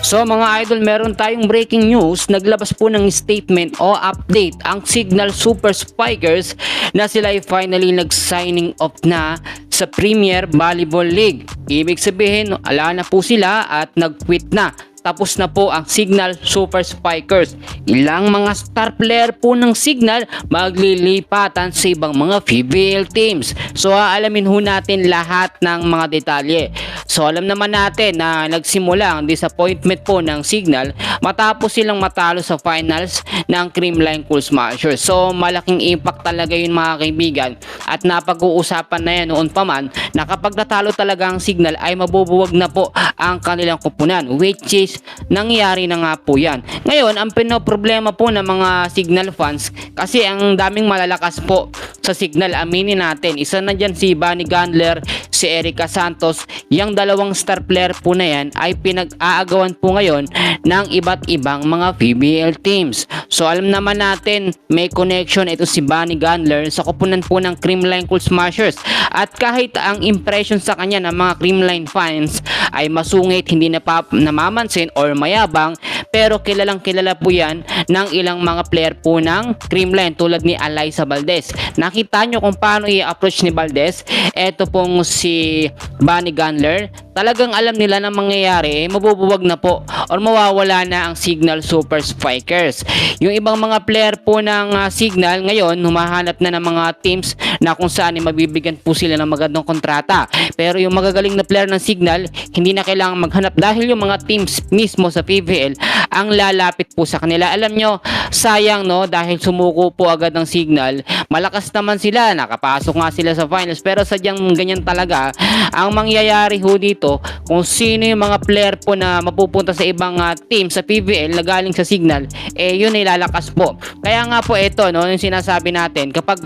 So mga idol, meron tayong breaking news. Naglabas po ng statement o update ang Signal Super Spikers na sila ay finally nag-signing off na sa Premier Volleyball League. Ibig sabihin, ala na po sila at nag-quit na. Tapos na po ang Signal Super Spikers. Ilang mga star player po ng Signal maglilipatan sa ibang mga PBL teams. So aalamin ho natin lahat ng mga detalye. So alam naman natin na nagsimula ang disappointment po ng Signal matapos silang matalo sa finals ng Creamline Cool Smashers. So malaking impact talaga yun mga kaibigan. At napag-uusapan na yan noon pa man na kapag natalo talaga ang Signal ay mabubuwag na po ang kanilang kupunan, which is nangyari na nga po yan. Ngayon, ang pinoproblema po ng mga Signal fans kasi ang daming malalakas po sa Signal, aminin natin. Isa na dyan si Bunny Gandler, si Erica Santos. Yung dalawang star player po na yan ay pinag-aagawan po ngayon ng iba't ibang mga PBL teams. So alam naman natin may connection ito si Bunny Gandler sa kupunan po ng Creamline Cool Smashers. At kahit ang impression sa kanya ng mga Creamline fans ay masungit, hindi namamansin or mayabang, pero kilalang kilala po yan ng ilang mga player po ng Creamline tulad ni Alyssa Valdez. Nakita nyo kung paano i-approach ni Valdez. Eto pong si Bunny Gandler, talagang alam nila na mangyayari, mabubuwag na po or mawawala na ang Signal Super Spikers. Yung ibang mga player po ng Signal ngayon humahanap na ng mga teams na kung saan mabibigyan po sila ng magandang kontrata. Pero yung magagaling na player ng Signal hindi na kailangan maghanap dahil yung mga teams mismo sa PBL ang lalapit po sa kanila. Alam nyo, sayang no, dahil sumuko po agad ng Signal. Malakas naman sila, nakapasok nga sila sa finals, pero sadyang ganyan talaga ang mangyayari ho dito. Kung sino yung mga player po na mapupunta sa ibang team sa PBL na galing sa Signal, yun ay lalakas po. Kaya nga po ito no, yung sinasabi natin, kapag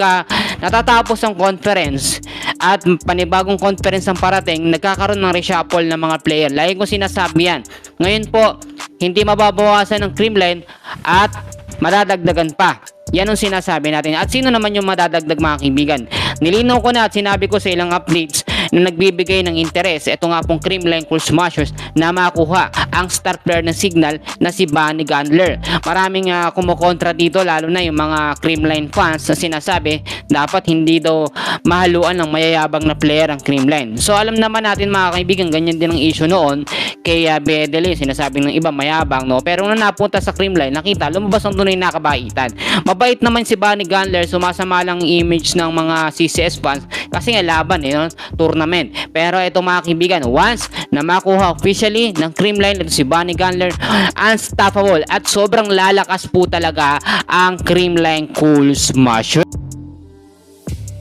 natatapos ang conference at panibagong conference ang parating, nagkakaroon ng reshuffle ng mga player. Lagi ko sinasabi yan. Ngayon po, hindi mababawasan ng Creamline at madadagdagan pa. Yan ang sinasabi natin. At sino naman yung madadagdag mga kaibigan? Nilinaw ko na at sinabi ko sa ilang updates na nagbibigay ng interes. Ito nga pong Creamline Cool Smashers na makuha ang star player ng Signal na si Bunny Gandler. Maraming kumukontra dito, lalo na yung mga Creamline fans na sinasabi dapat hindi daw mahaluan ng mayayabang na player ang Creamline. So alam naman natin mga kaibigan, ganyan din ang issue noon kay Bedele. Sinasabing ng iba mayabang, no? Pero nung napunta sa Creamline, nakita lumabas ang tunay na kabaitan. Mabait naman si Bunny Gandler, sumasama lang image ng mga CCS fans kasi nga laban no? Tournament. Pero ito mga kaibigan, once na makuha officially ng Creamline ito si Bunny Gandler, unstoppable at sobrang lalakas po talaga ang Creamline Cool Smasher.